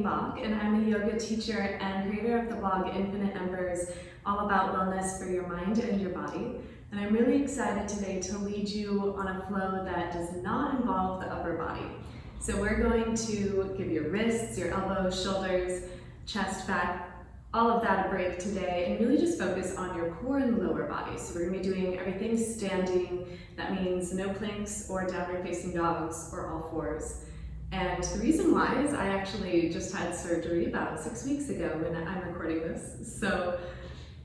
Baack, and I'm a yoga teacher and creator of the blog Infinite Embers, all about wellness for your mind and your body. And I'm really excited today to lead you on a flow that does not involve the upper body. So we're going to give your wrists, your elbows, shoulders, chest, back, all of that a break today, and really just focus on your core and lower body. So we're going to be doing everything standing. That means no planks or downward facing dogs or all fours. And the reason why is I actually just had surgery about 6 weeks ago when I'm recording this. So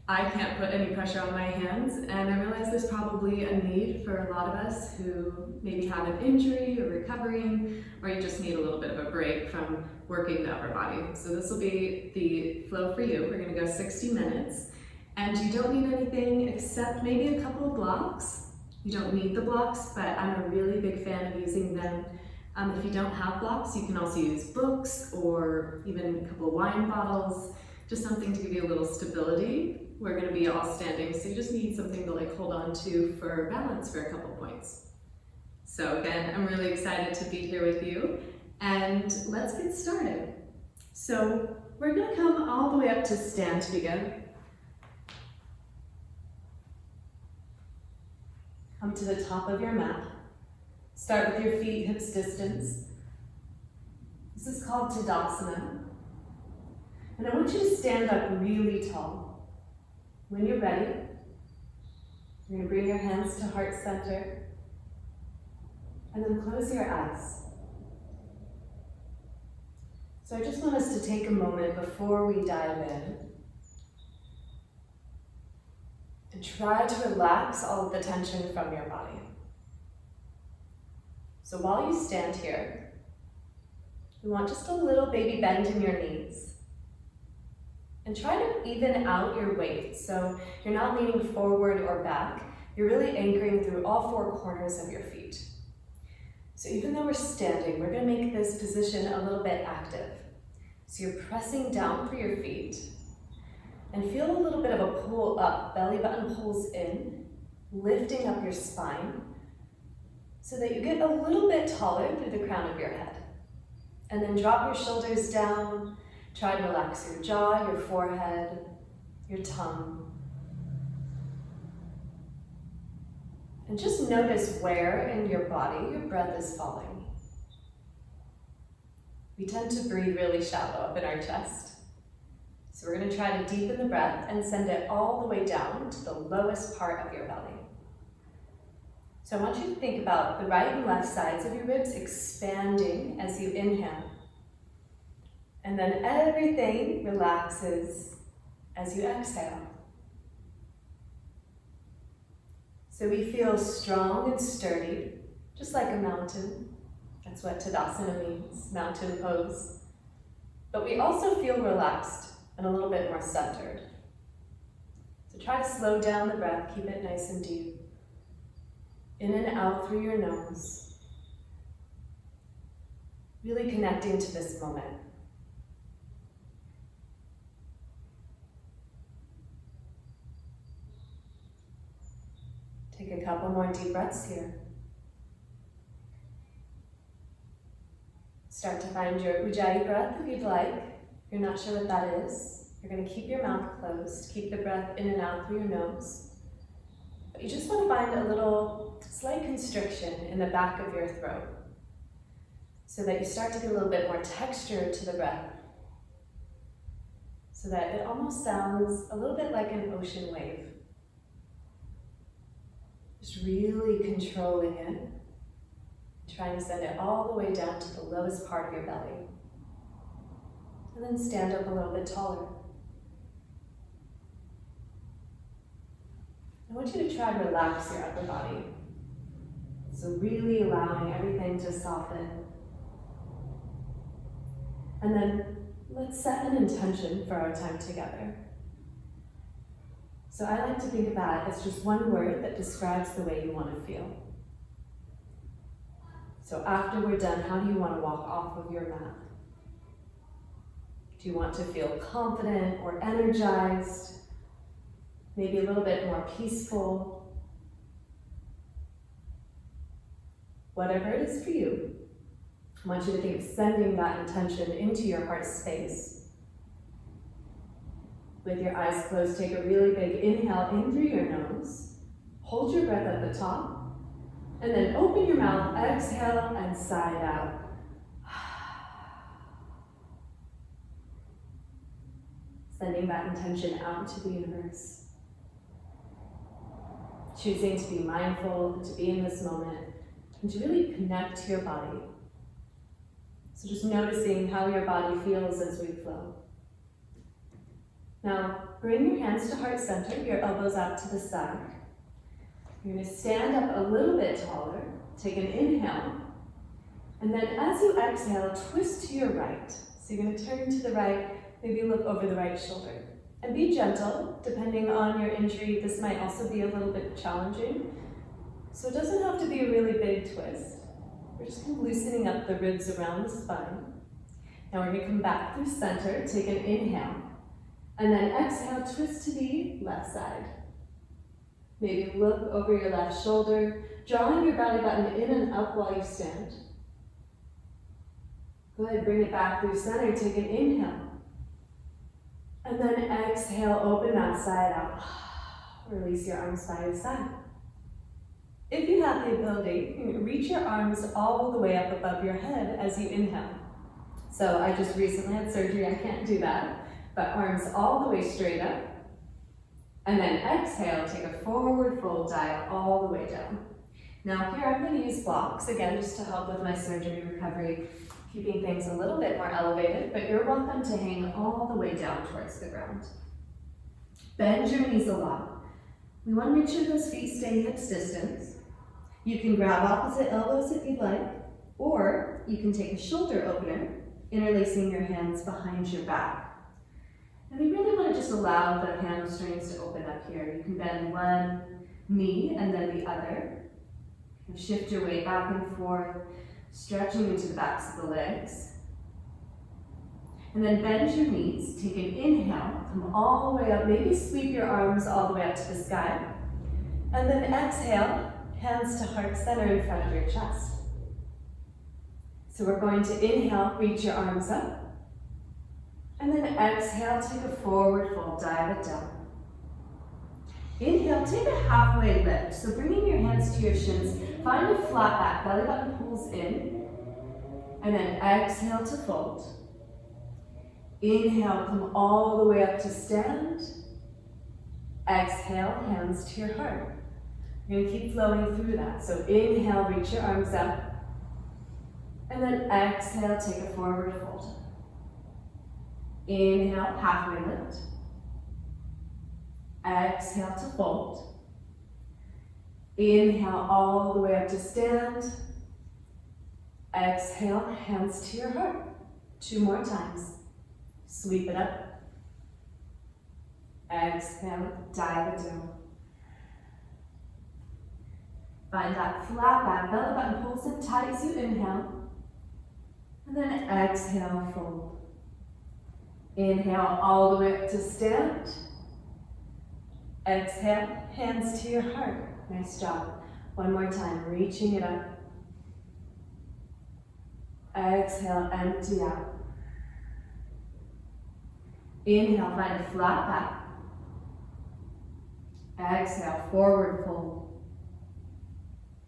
I can't put any pressure on my hands, and I realize there's probably a need for a lot of us who maybe have an injury or recovering, or you just need a little bit of a break from working the upper body. So this will be the flow for you. We're going to go 60 minutes, and you don't need anything except maybe a couple of blocks. You don't need the blocks, but I'm a really big fan of using them. If you don't have blocks, you can also use books or even a couple of wine bottles, just something to give you a little stability. We're going to be all standing, so you just need something to hold on to for balance for a couple points. So again, I'm really excited to be here with you, and let's get started. So we're going to come all the way up to stand to begin. Come to the top of your mat. Start with your feet hips distance. This is called Tadasana. And I want you to stand up really tall. When you're ready, you're going to bring your hands to heart center and then close your eyes. So I just want us to take a moment before we dive in and try to relax all of the tension from your body. So while you stand here, we want just a little baby bend in your knees. And try to even out your weight. So you're not leaning forward or back. You're really anchoring through all four corners of your feet. So even though we're standing, we're going to make this position a little bit active. So you're pressing down through your feet and feel a little bit of a pull up. Belly button pulls in, lifting up your spine so that you get a little bit taller through the crown of your head. And then drop your shoulders down. Try to relax your jaw, your forehead, your tongue. And just notice where in your body your breath is falling. We tend to breathe really shallow up in our chest. So we're going to try to deepen the breath and send it all the way down to the lowest part of your belly. So I want you to think about the right and left sides of your ribs expanding as you inhale. And then everything relaxes as you exhale. So we feel strong and sturdy, just like a mountain. That's what Tadasana means, mountain pose. But we also feel relaxed and a little bit more centered. So try to slow down the breath, keep it nice and deep. In and out through your nose. Really connecting to this moment. Take a couple more deep breaths here. Start to find your Ujjayi breath if you'd like. If you're not sure what that is, you're going to keep your mouth closed, keep the breath in and out through your nose. But you just want to find a little slight constriction in the back of your throat so that you start to get a little bit more texture to the breath, so that it almost sounds a little bit like an ocean wave. Just really controlling it, trying to send it all the way down to the lowest part of your belly. And then stand up a little bit taller. I want you to try to relax your upper body. So really allowing everything to soften. And then let's set an intention for our time together. So I like to think of that as just one word that describes the way you want to feel. So after we're done, how do you want to walk off of your mat? Do you want to feel confident or energized? Maybe a little bit more peaceful? Whatever it is for you. I want you to think of sending that intention into your heart space. With your eyes closed, take a really big inhale in through your nose. Hold your breath at the top. And then open your mouth, exhale, and sigh it out. Sending that intention out into the universe. Choosing to be mindful, to be in this moment, and to really connect to your body. So just noticing how your body feels as we flow. Now, bring your hands to heart center, your elbows out to the side. You're going to stand up a little bit taller, take an inhale, and then as you exhale, twist to your right. So you're going to turn to the right, maybe look over the right shoulder. And be gentle, depending on your injury, this might also be a little bit challenging. So it doesn't have to be a really big twist. We're just kind of loosening up the ribs around the spine. Now we're going to come back through center, take an inhale, and then exhale, twist to the left side. Maybe look over your left shoulder, drawing your belly button in and up while you stand. Go ahead, bring it back through center, take an inhale. And then exhale, open that side out. Release your arms by your side. If you have the ability, you can reach your arms all the way up above your head as you inhale. So I just recently had surgery, I can't do that, but arms all the way straight up. And then exhale, take a forward fold, dive all the way down. Now here I'm going to use blocks, again, just to help with my surgery recovery, keeping things a little bit more elevated, but you're welcome to hang all the way down towards the ground. Bend your knees a lot. We want to make sure those feet stay hips distance. You can grab opposite elbows if you'd like, or you can take a shoulder opener, interlacing your hands behind your back. And we really want to just allow the hamstrings to open up here. You can bend one knee and then the other. Shift your weight back and forth, stretching into the backs of the legs. And then bend your knees, take an inhale, come all the way up, maybe sweep your arms all the way up to the sky. And then exhale, hands to heart center in front of your chest. So we're going to inhale, reach your arms up. And then exhale, take a forward fold, dive it down. Inhale, take a halfway lift. So bringing your hands to your shins, find a flat back, belly button pulls in. And then exhale to fold. Inhale, come all the way up to stand. Exhale, hands to your heart. You're going to keep flowing through that. So inhale, reach your arms up. And then exhale, take a forward fold. Inhale, halfway lift. Exhale to fold. Inhale all the way up to stand. Exhale, hands to your heart. 2 more times. Sweep it up. Exhale, dive it down. Find that flat back, belly button pulls in tight as you inhale. And then exhale, fold. Inhale all the way up to stand. Exhale, hands to your heart. Nice job. 1 more time, reaching it up. Exhale, empty out. Inhale, find a flat back. Exhale, forward fold.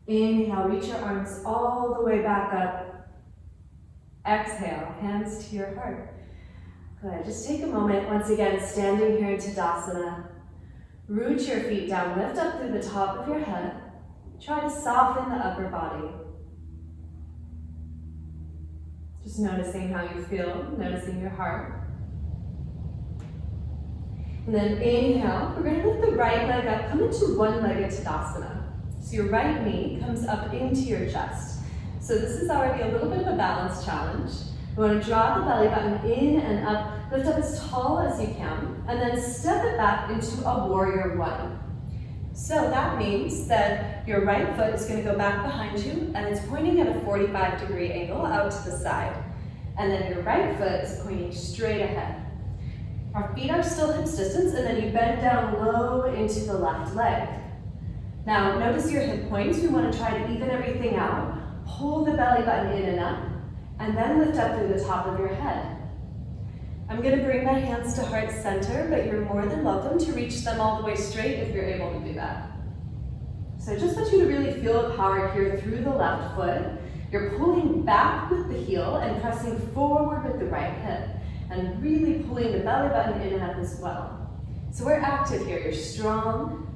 Inhale, reach your arms all the way back up. Exhale, hands to your heart. Good, just take a moment, once again, standing here in Tadasana. Root your feet down, lift up through the top of your head. Try to soften the upper body. Just noticing how you feel, noticing your heart. And then inhale, we're going to lift the right leg up, come into one-legged Tadasana. So your right knee comes up into your chest. So this is already a little bit of a balance challenge. You want to draw the belly button in and up, lift up as tall as you can, and then step it back into a warrior 1. So that means that your right foot is going to go back behind you, and it's pointing at a 45-degree angle out to the side. And then your right foot is pointing straight ahead. Our feet are still hips distance, and then you bend down low into the left leg. Now notice your hip points. We want to try to even everything out. Pull the belly button in and up. And then lift up through the top of your head. I'm going to bring my hands to heart center, but you're more than welcome to reach them all the way straight if you're able to do that. So I just want you to really feel the power here through the left foot. You're pulling back with the heel and pressing forward with the right hip, and really pulling the belly button in and up as well. So we're active here, you're strong.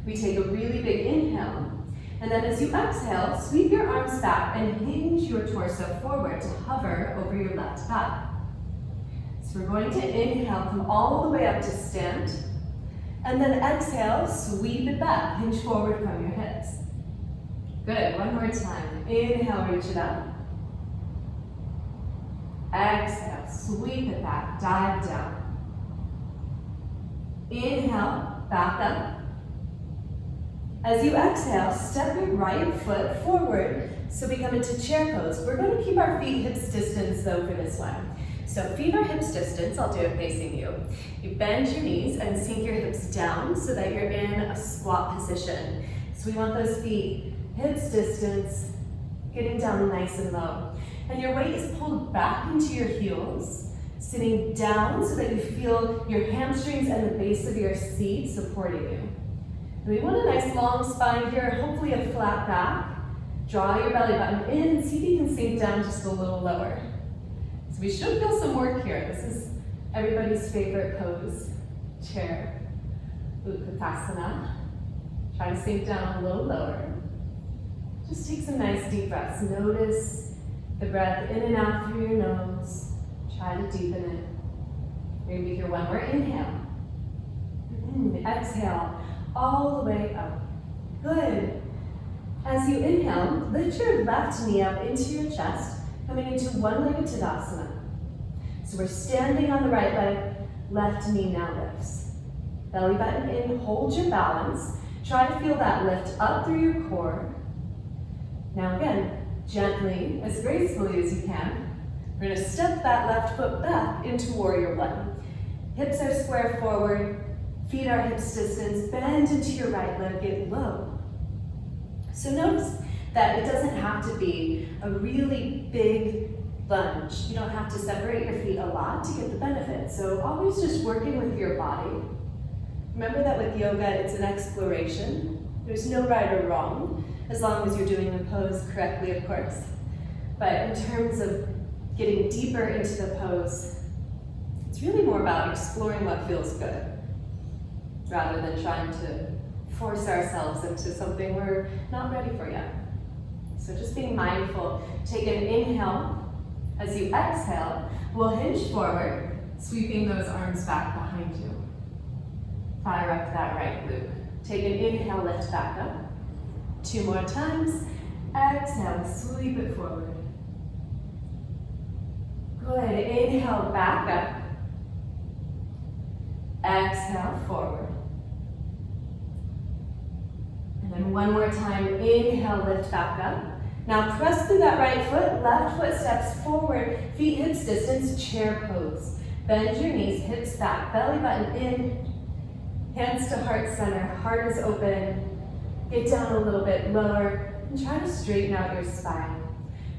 We take a really big inhale, and then as you exhale, sweep your arms back and hinge your torso forward to hover over your left thigh. So we're going to inhale, come all the way up to stand, and then exhale, sweep it back, hinge forward from your hips. Good, one more time. Inhale, reach it up. Exhale, sweep it back, dive down. Inhale, back up. As you exhale, step your right foot forward so we come into chair pose. We're going to keep our feet hips distance though for this one. So feet are hips distance, I'll do it facing you. You bend your knees and sink your hips down so that you're in a squat position. So we want those feet hips distance, getting down nice and low. And your weight is pulled back into your heels, sitting down so that you feel your hamstrings and the base of your seat supporting you. And we want a nice long spine here, hopefully a flat back. Draw your belly button in and see if you can sink down just a little lower. So we should feel some work here. This is everybody's favorite pose, chair, Tadasana. Try to sink down a little lower. Just take some nice deep breaths. Notice the breath in and out through your nose. Try to deepen it. You're going to be here one more inhale. Exhale all the way up. Good. As you inhale, lift your left knee up into your chest, coming into one-legged Tadasana. So we're standing on the right leg, left knee now lifts. Belly button in, hold your balance. Try to feel that lift up through your core. Now again, gently, as gracefully as you can, we're going to step that left foot back into warrior one. Hips are square forward, feet are hips distance, bend into your right leg, get low. So notice that it doesn't have to be a really big lunge. You don't have to separate your feet a lot to get the benefit. So always just working with your body. Remember that with yoga, it's an exploration. There's no right or wrong, as long as you're doing the pose correctly, of course. But in terms of getting deeper into the pose, it's really more about exploring what feels good, rather than trying to force ourselves into something we're not ready for yet. So just being mindful. Take an inhale. As you exhale, we'll hinge forward, sweeping those arms back behind you. Fire up that right glute. Take an inhale, lift back up. 2 more times. Exhale, sweep it forward. Good. Inhale, back up. Exhale, forward. And then one more time. Inhale, lift back up. Now press through that right foot. Left foot steps forward. Feet hips distance, chair pose. Bend your knees, hips back, belly button in. Hands to heart center, heart is open. Get down a little bit lower and try to straighten out your spine.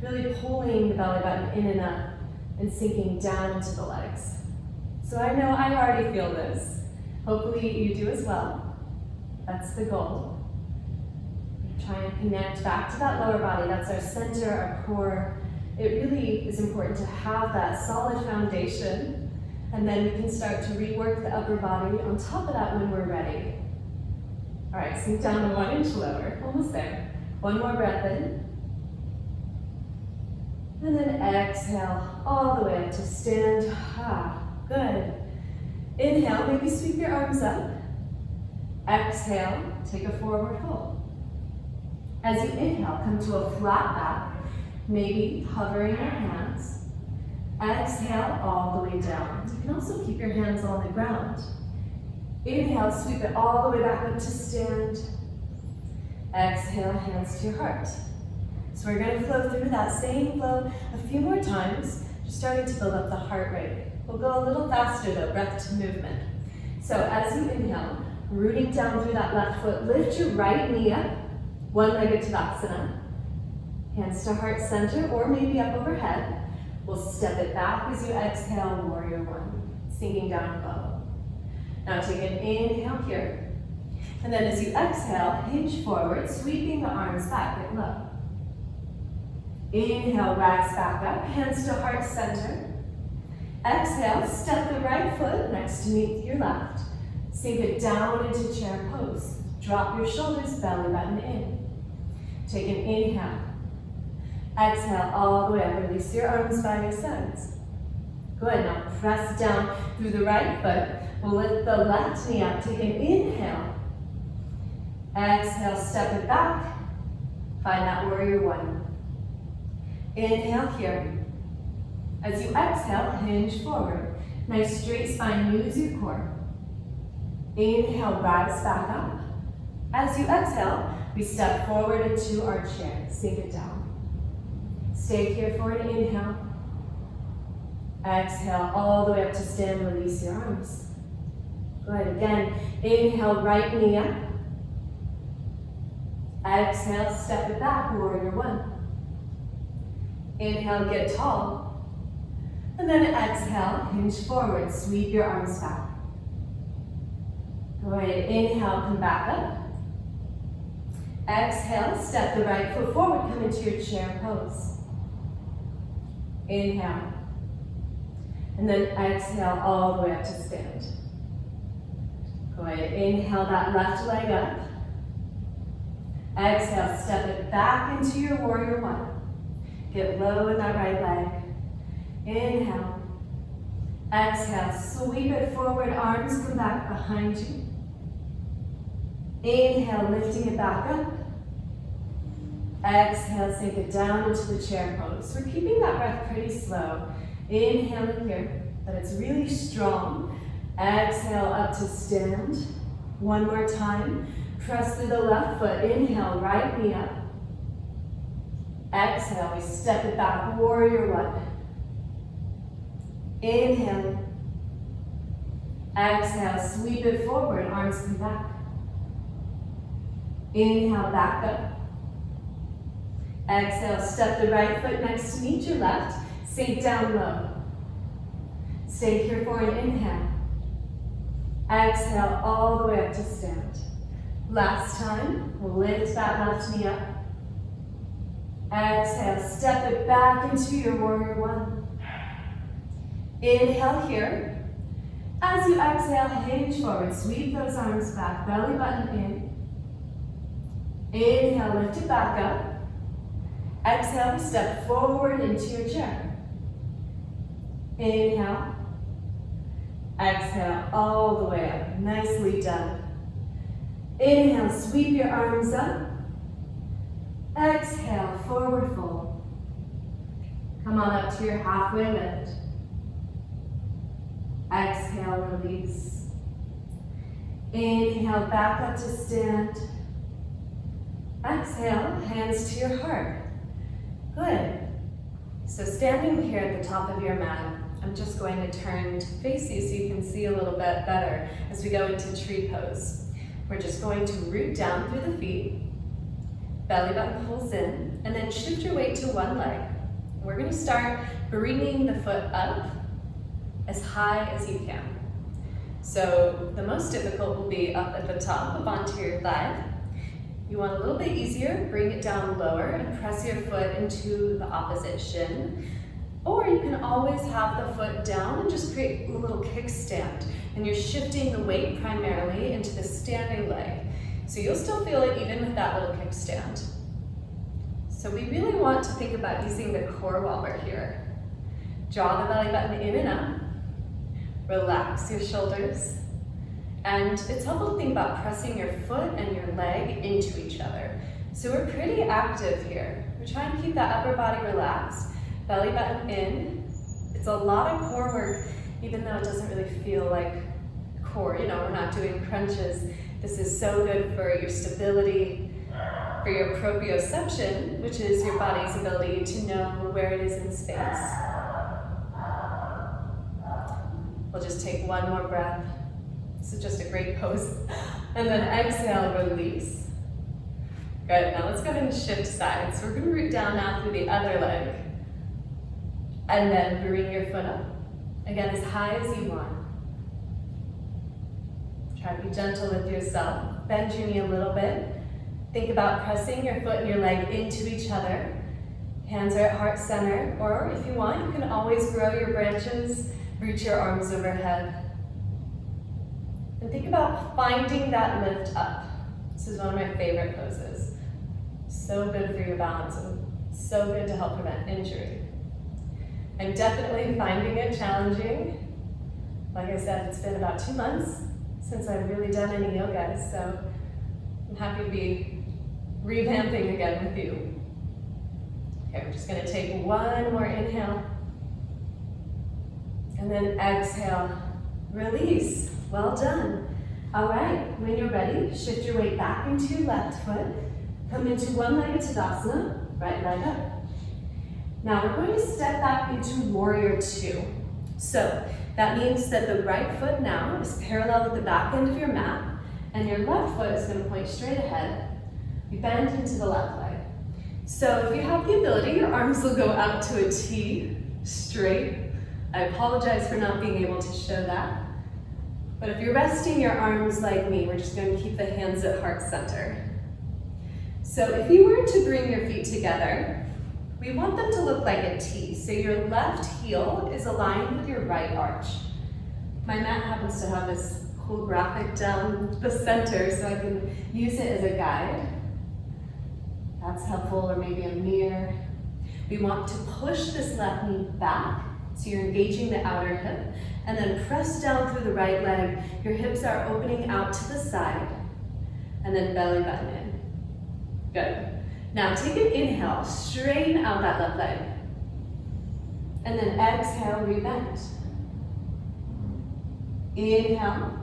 Really pulling the belly button in and up and sinking down into the legs. So I know I already feel this. Hopefully you do as well. That's the goal. Try and connect back to that lower body. That's our center, our core. It really is important to have that solid foundation. And then we can start to rework the upper body on top of that when we're ready. All right, sink down to 1 inch lower, almost there. One more breath in. And then exhale all the way up to stand. Good. Inhale, maybe sweep your arms up. Exhale, take a forward fold. As you inhale, come to a flat back, maybe hovering your hands. Exhale all the way down. You can also keep your hands on the ground. Inhale, sweep it all the way back up to stand. Exhale, hands to your heart. So we're going to flow through that same flow a few more times, just starting to build up the heart rate. We'll go a little faster though, breath to movement. So as you inhale, rooting down through that left foot, lift your right knee up, one-legged Tadasana. Hands to heart center or maybe up overhead. We'll step it back as you exhale, warrior one, sinking down low. Now take an inhale here. And then as you exhale, hinge forward, sweeping the arms back, get low. Inhale, rise back up, hands to heart center. Exhale, step the right foot next to meet your left. Sink it down into chair pose. Drop your shoulders, belly button in. Take an inhale. Exhale all the way up, release your arms by your sides. Good, now press down through the right foot. We'll lift the left knee up, take an inhale. Exhale, step it back. Find that warrior one. Inhale here. As you exhale, hinge forward. Nice straight spine, use your core. Inhale, rise back up. As you exhale, we step forward into our chair. Sink it down. Stay here for an inhale. Exhale all the way up to stand, release your arms. Good, again, inhale, right knee up. Exhale, step it back, warrior one. Inhale, get tall. And then exhale, hinge forward, sweep your arms back. Good, inhale, come back up. Exhale, step the right foot forward, come into your chair pose. Inhale. And then exhale all the way up to stand. Good, inhale that left leg up. Exhale, step it back into your warrior one. Get low in that right leg. Inhale. Exhale, sweep it forward, arms come back behind you. Inhale, lifting it back up. Exhale, sink it down into the chair pose. We're keeping that breath pretty slow. Inhaling here, but it's really strong. Exhale, up to stand. One more time. Press through the left foot. Inhale, right knee up. Exhale, we step it back, warrior one. Inhale. Exhale, sweep it forward, arms come back. Inhale, back up. Exhale, step the right foot next to meet your left. Sink down low. Stay here for an inhale. Exhale all the way up to stand. Last time, we'll lift that left knee up. Exhale, step it back into your warrior one. Inhale here. As you exhale, hinge forward, sweep those arms back, belly button in. Inhale, lift it back up. Exhale, step forward into your chair. Inhale. Exhale, all the way up. Nicely done. Inhale, sweep your arms up. Exhale, forward fold. Come on up to your halfway lift. Exhale, release. Inhale, back up to stand. Exhale, hands to your heart. Good. So standing here at the top of your mat, I'm just going to turn to face you so you can see a little bit better as we go into tree pose. We're just going to root down through the feet, belly button pulls in, and then shift your weight to one leg. We're going to start bringing the foot up as high as you can. So the most difficult will be up at the top, up onto your thigh. You want a little bit easier, bring it down lower and press your foot into the opposite shin. Or you can always have the foot down and just create a little kickstand. And you're shifting the weight primarily into the standing leg. So you'll still feel it even with that little kickstand. So we really want to think about using the core while we're here. Draw the belly button in and up. Relax your shoulders. And it's helpful to think about pressing your foot and your leg into each other. So we're pretty active here. We're trying to keep that upper body relaxed, belly button in. It's a lot of core work, even though it doesn't really feel like core. You know, we're not doing crunches. This is so good for your stability, for your proprioception, which is your body's ability to know where it is in space. We'll just take one more breath. This is just a great pose. And then exhale, release. Good, now let's go ahead and shift sides. So we're gonna root down now through the other leg. And then bring your foot up. Again, as high as you want. Try to be gentle with yourself. Bend your knee a little bit. Think about pressing your foot and your leg into each other. Hands are at heart center, or if you want, you can always grow your branches, reach your arms overhead. And think about finding that lift up. This is one of my favorite poses. So good for your balance and so good to help prevent injury. I'm definitely finding it challenging. Like I said, it's been about 2 months since I've really done any yoga, so I'm happy to be revamping again with you. Okay, we're just gonna take one more inhale. And then exhale, release. Well done. All right, when you're ready, shift your weight back into your left foot. Come into one-legged Tadasana, right leg up. Now we're going to step back into Warrior Two. So that means that the right foot now is parallel with the back end of your mat, and your left foot is going to point straight ahead. You bend into the left leg. So if you have the ability, your arms will go out to a T, straight. I apologize for not being able to show that. But if you're resting your arms like me, we're just going to keep the hands at heart center. So if you were to bring your feet together, we want them to look like a T. So your left heel is aligned with your right arch. My mat happens to have this cool graphic down the center, so I can use it as a guide. That's helpful, or maybe a mirror. We want to push this left knee back, so you're engaging the outer hip, and then press down through the right leg. Your hips are opening out to the side, and then belly button in. Good. Now take an inhale, straighten out that left leg. And then exhale, rebend. Inhale.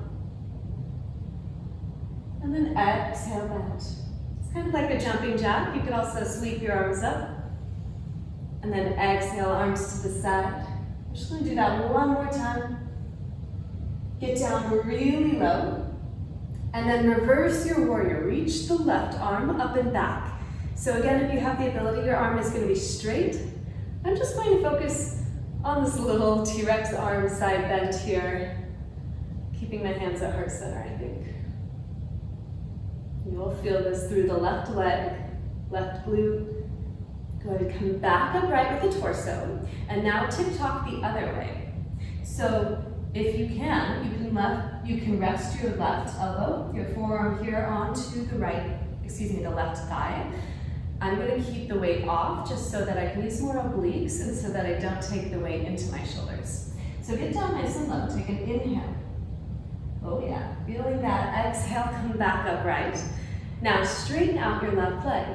And then exhale, bend. It's kind of like a jumping jack. You could also sweep your arms up. And then exhale, arms to the side. We're just going to do that one more time. Get down really low. And then reverse your warrior. Reach the left arm up and back. So again, if you have the ability, your arm is going to be straight. I'm just going to focus on this little T-Rex arm side bend here, keeping my hands at heart center, I think. You'll feel this through the left leg, left glute. Go ahead and come back upright with the torso, and now tick-tock the other way. So if you can, you can rest your left elbow, your forearm here onto the left thigh. I'm going to keep the weight off just so that I can use more obliques and so that I don't take the weight into my shoulders. So get down nice and low, take an inhale. Oh yeah, feeling that. Exhale, come back upright. Now straighten out your left leg.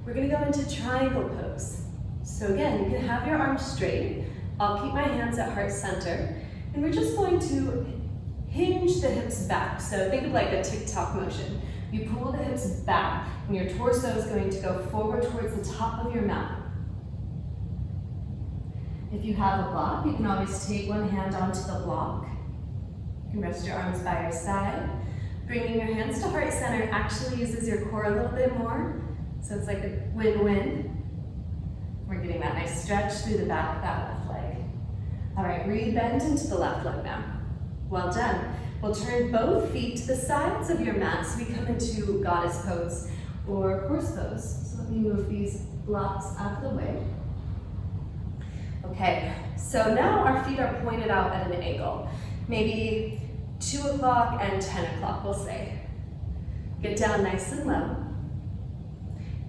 We're going to go into triangle pose. So again, you can have your arms straight. I'll keep my hands at heart center. And we're just going to hinge the hips back. So think of like a tick-tock motion. You pull the hips back, and your torso is going to go forward towards the top of your mat. If you have a block, you can always take one hand onto the block. You can rest your arms by your side. Bringing your hands to heart center actually uses your core a little bit more, so it's like a win-win. We're getting that nice stretch through the back of that left leg. All right, rebend into the left leg now. Well done. We'll turn both feet to the sides of your mat so we come into goddess pose or horse pose. So let me move these blocks out of the way. Okay, so now our feet are pointed out at an angle. Maybe 2 o'clock and 10 o'clock, we'll say. Get down nice and low.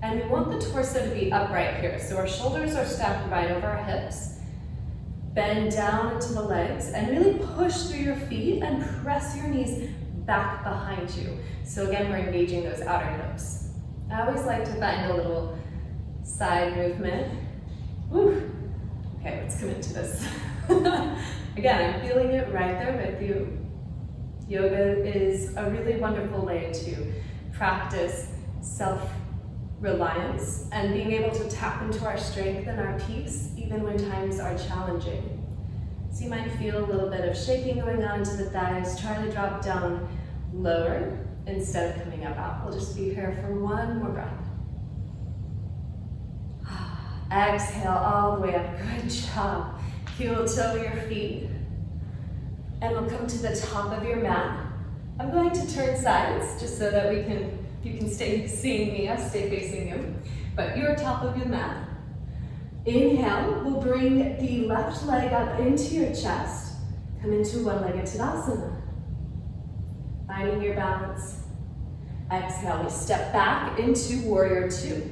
And we want the torso to be upright here. So our shoulders are stacked right over our hips. Bend down into the legs and really push through your feet and press your knees back behind you. So again, we're engaging those outer hips. I always like to find a little side movement. Woo. Okay, let's come into this. Again, I'm feeling it right there with you. Yoga is a really wonderful way to practice self-reliance and being able to tap into our strength and our peace even when times are challenging. So you might feel a little bit of shaking going on into the thighs. Try to drop down lower instead of coming up out. We'll just be here for one more breath. Exhale all the way up. Good job. Heel toe your feet. And we'll come to the top of your mat. I'm going to turn sides just so that you can stay seeing me, I stay facing you. But you're top of your mat. Inhale, we'll bring the left leg up into your chest. Come into one-legged Tadasana. Finding your balance. Exhale, we step back into warrior two.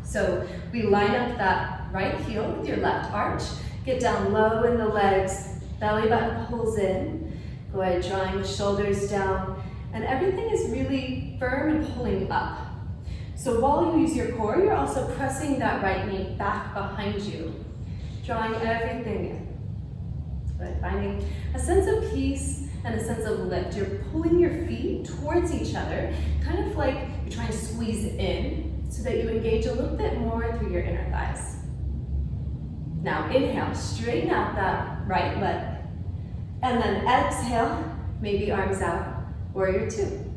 So we line up that right heel with your left arch. Get down low in the legs. Belly button pulls in. Go ahead, drawing the shoulders down. And everything is really firm and pulling up. So while you use your core, you're also pressing that right knee back behind you. Drawing everything in. But finding a sense of peace and a sense of lift. You're pulling your feet towards each other, kind of like you're trying to squeeze in so that you engage a little bit more through your inner thighs. Now inhale, straighten out that right leg. And then exhale, maybe arms out, warrior two.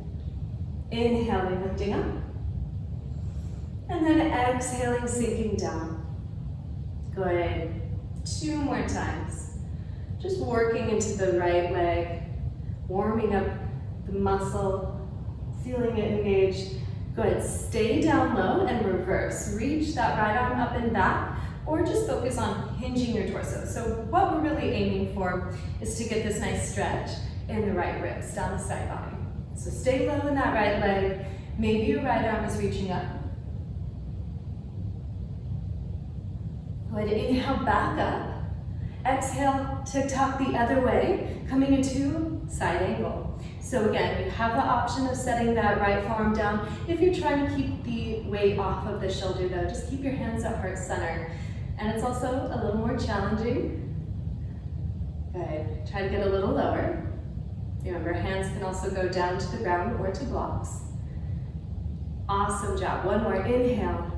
Inhaling, lifting up. And then exhaling, sinking down. Good. 2 more times. Just working into the right leg, warming up the muscle, feeling it engage. Good. Stay down low and reverse. Reach that right arm up and back, or just focus on hinging your torso. So what we're really aiming for is to get this nice stretch in the right ribs, down the side body. So stay low in that right leg. Maybe your right arm is reaching up. Go ahead, inhale, back up. Exhale, tick-tock the other way, coming into side angle. So again, you have the option of setting that right forearm down. If you're trying to keep the weight off of the shoulder though, just keep your hands at heart center. And it's also a little more challenging. Good, try to get a little lower. Remember, hands can also go down to the ground or to blocks. Awesome job, one more, inhale.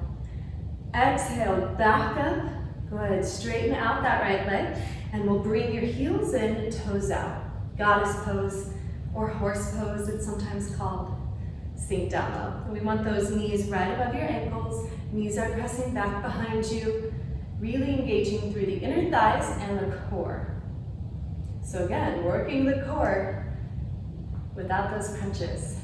Exhale, back up. Go ahead, straighten out that right leg, and we'll bring your heels in, toes out. Goddess pose, or horse pose, it's sometimes called. Sink down low. And we want those knees right above your ankles. Knees are pressing back behind you, really engaging through the inner thighs and the core. So again, working the core without those crunches.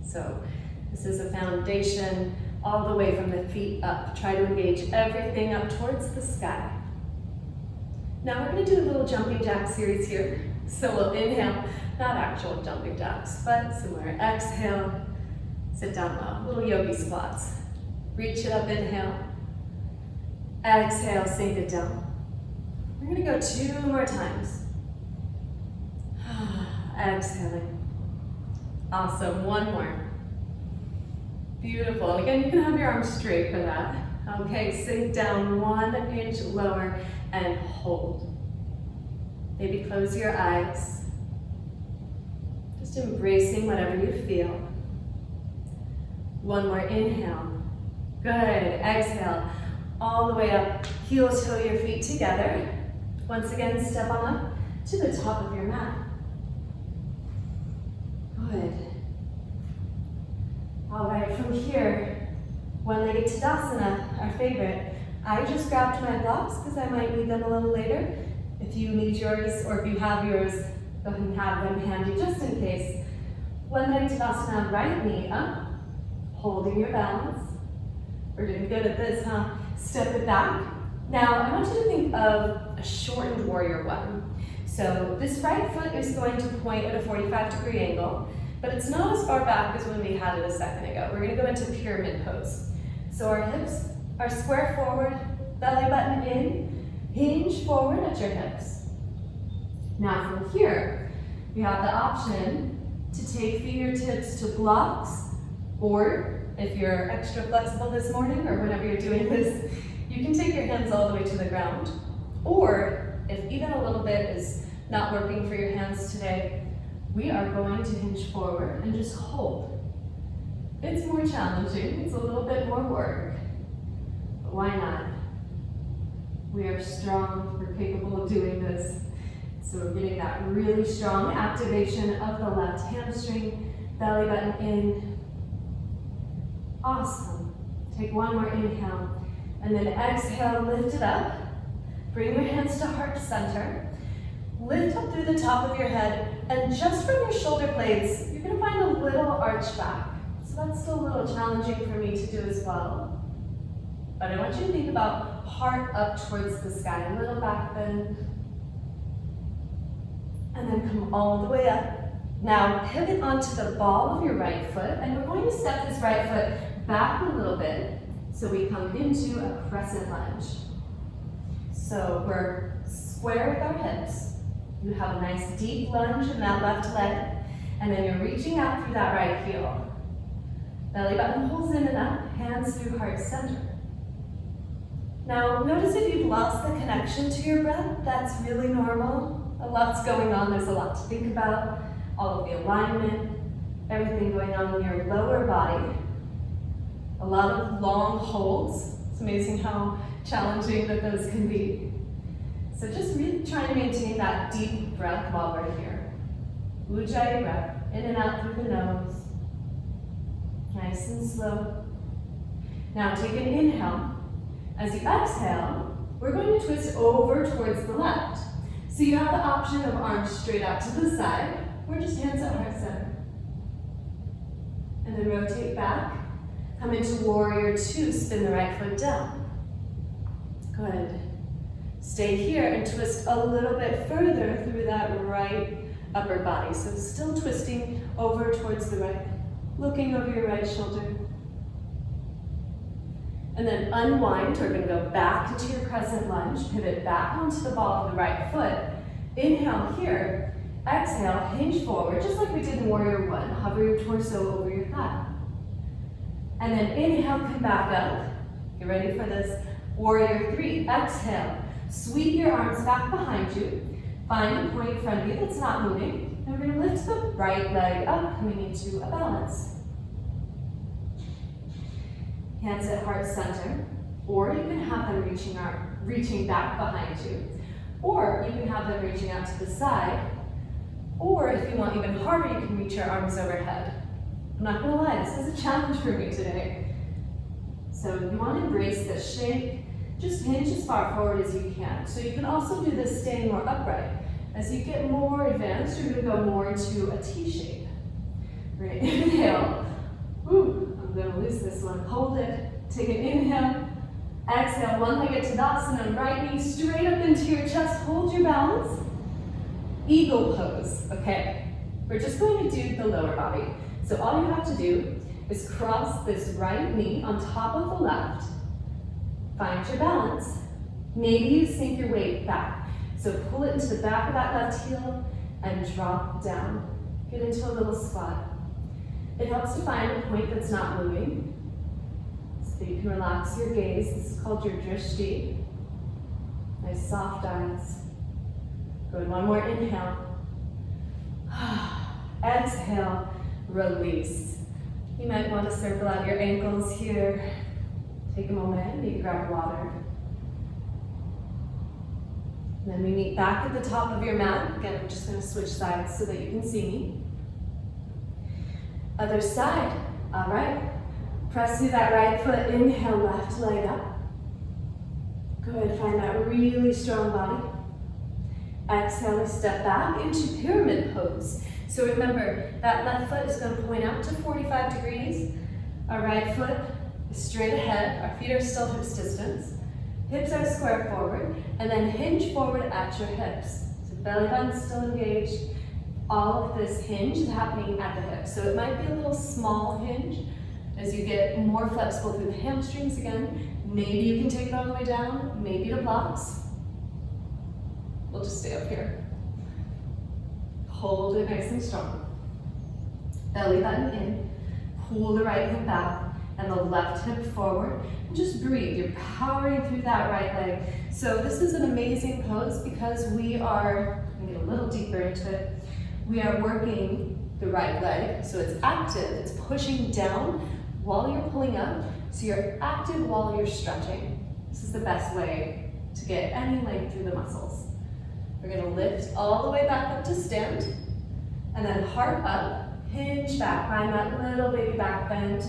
So this is a foundation all the way from the feet up. Try to engage everything up towards the sky. Now we're going to do a little jumping jack series here. So we'll inhale, not actual jumping jacks, but similar. Exhale, sit down low, little yogi squats. Reach it up, inhale. Exhale, sink it down. We're going to go 2 more times. Exhaling. Awesome, 1 more. Beautiful. Again, you can have your arms straight for that. Okay, sink down 1 inch lower and hold. Maybe close your eyes. Just embracing whatever you feel. 1 more inhale. Good. Exhale. All the way up. Heel toe your feet together. Once again, step on up to the top of your mat. Good. All right, from here, one-legged Tadasana, our favorite. I just grabbed my blocks because I might need them a little later. If you need yours, or if you have yours, go ahead and have them handy just in case. One-legged Tadasana, right knee up, holding your balance. We're doing good at this, huh? Step it back. Now, I want you to think of a shortened warrior one. So this right foot is going to point at a 45-degree angle, but it's not as far back as when we had it a second ago. We're going to go into pyramid pose. So our hips are square forward, belly button in, hinge forward at your hips. Now from here, you have the option to take fingertips to blocks, or if you're extra flexible this morning or whenever you're doing this, you can take your hands all the way to the ground. Or if even a little bit is not working for your hands today, we are going to hinge forward and just hold. It's more challenging, it's a little bit more work, but why not? We are strong, we're capable of doing this. So we're getting that really strong activation of the left hamstring, belly button in. Awesome. Take 1 more inhale. And then exhale, lift it up. Bring your hands to heart center. Lift up through the top of your head, and just from your shoulder blades, you're gonna find a little arch back. So that's still a little challenging for me to do as well. But I want you to think about heart up towards the sky, a little back bend. And then come all the way up. Now pivot onto the ball of your right foot, and we're going to step this right foot back a little bit so we come into a crescent lunge. So we're square with our hips. You have a nice deep lunge in that left leg, and then you're reaching out through that right heel. Belly button pulls in and up, hands through heart center. Now notice if you've lost the connection to your breath, that's really normal. A lot's going on, there's a lot to think about, all of the alignment, everything going on in your lower body. A lot of long holds. It's amazing how challenging that those can be. So just really trying to maintain that deep breath while we're here. Ujjayi breath, in and out through the nose. Nice and slow. Now take an inhale. As you exhale, we're going to twist over towards the left. So you have the option of arms straight out to the side, or just hands at heart center. And then rotate back. Come into warrior two, spin the right foot down. Good. Stay here and twist a little bit further through that right upper body. So still twisting over towards the right, looking over your right shoulder. And then unwind, we're gonna go back into your crescent lunge, pivot back onto the ball of the right foot. Inhale here, exhale, hinge forward, just like we did in warrior one. Hover your torso over your thigh. And then inhale, come back up. Get ready for this warrior three. Exhale, sweep your arms back behind you. Find a point in front of you that's not moving. And we're gonna lift the right leg up, coming into a balance. Hands at heart center, or you can have them reaching back behind you. Or you can have them reaching out to the side. Or if you want even harder, you can reach your arms overhead. I'm not gonna lie, this is a challenge for me today. So you want to embrace this shape. Just hinge as far forward as you can. So you can also do this staying more upright. As you get more advanced, you're gonna go more into a T shape. Right, inhale. Ooh, I'm gonna lose this one. Hold it, take an inhale. Exhale, one-legged Tadasana, right knee straight up into your chest. Hold your balance. Eagle pose, okay. We're just going to do the lower body. So all you have to do is cross this right knee on top of the left. Find your balance. Maybe you sink your weight back. So pull it into the back of that left heel and drop down. Get into a little squat. It helps to find a point that's not moving. So you can relax your gaze. This is called your drishti. Nice soft eyes. Good, one more inhale. Exhale, release. You might want to circle out your ankles here. Take a moment, maybe grab water. And then we meet back at the top of your mat. Again, I'm just gonna switch sides so that you can see me. Other side, all right. Press through that right foot, inhale, left leg up. Good, find that really strong body. Exhale, step back into pyramid pose. So remember, that left foot is going to point out to 45 degrees. Our right foot is straight ahead. Our feet are still hips distance. Hips are square forward. And then hinge forward at your hips. So belly button still engaged. All of this hinge is happening at the hips. So it might be a little small hinge. As you get more flexible through the hamstrings again, maybe you can take it all the way down, maybe to blocks. We'll just stay up here. Hold it nice and strong. Belly button in, pull the right hip back and the left hip forward. And just breathe, you're powering through that right leg. So this is an amazing pose because we are, I'm gonna get a little deeper into it. We are working the right leg, so it's active, it's pushing down while you're pulling up, so you're active while you're stretching. This is the best way to get any length through the muscles. We're gonna lift all the way back up to stand, and then heart up, hinge back, find that little baby back bend.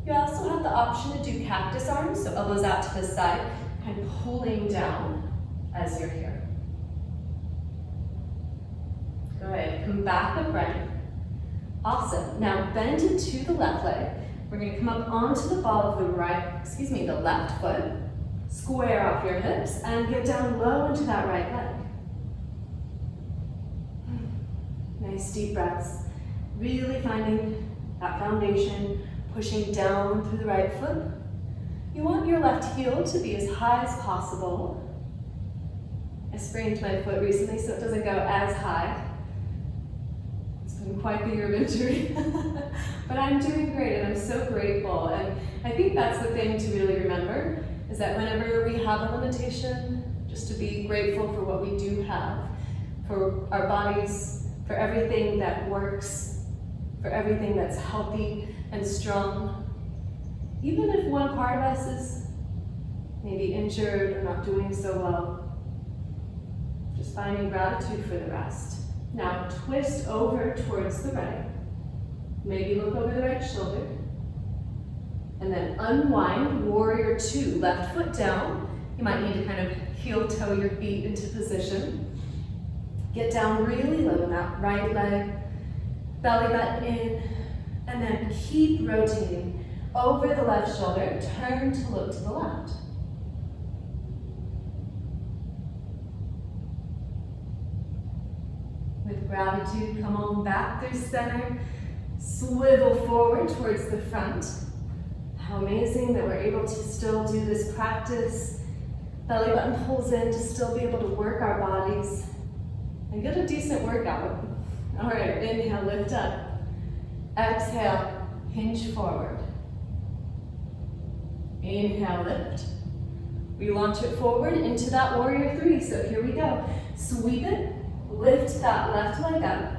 You also have have the option to do cactus arms, so elbows out to the side, kind of pulling down as you're here. Good, come back upright. Awesome, now bend into the left leg. We're gonna come up onto the ball of the left foot, square off your hips, and get down low into that right leg. Nice deep breaths. Really finding that foundation, pushing down through the right foot. You want your left heel to be as high as possible. I sprained my foot recently, so it doesn't go as high. It's been quite the year of injury. But I'm doing great, and I'm so grateful. And I think that's the thing to really remember, is that whenever we have a limitation, just to be grateful for what we do have, for our bodies, for everything that works, for everything that's healthy and strong. Even if one part of us is maybe injured or not doing so well, just finding gratitude for the rest. Now twist over towards the right. Maybe look over the right shoulder. And then unwind, warrior two, left foot down. You might need to kind of heel toe your feet into position. Get down really low in that right leg, belly button in, and then keep rotating over the left shoulder, turn to look to the left. With gratitude, come on back through center, swivel forward towards the front. How amazing that we're able to still do this practice. Belly button pulls in to still be able to work our bodies and get a decent workout. All right, inhale, lift up. Exhale, hinge forward. Inhale, lift. We launch it forward into that warrior three. So here we go. Sweep it, lift that left leg up,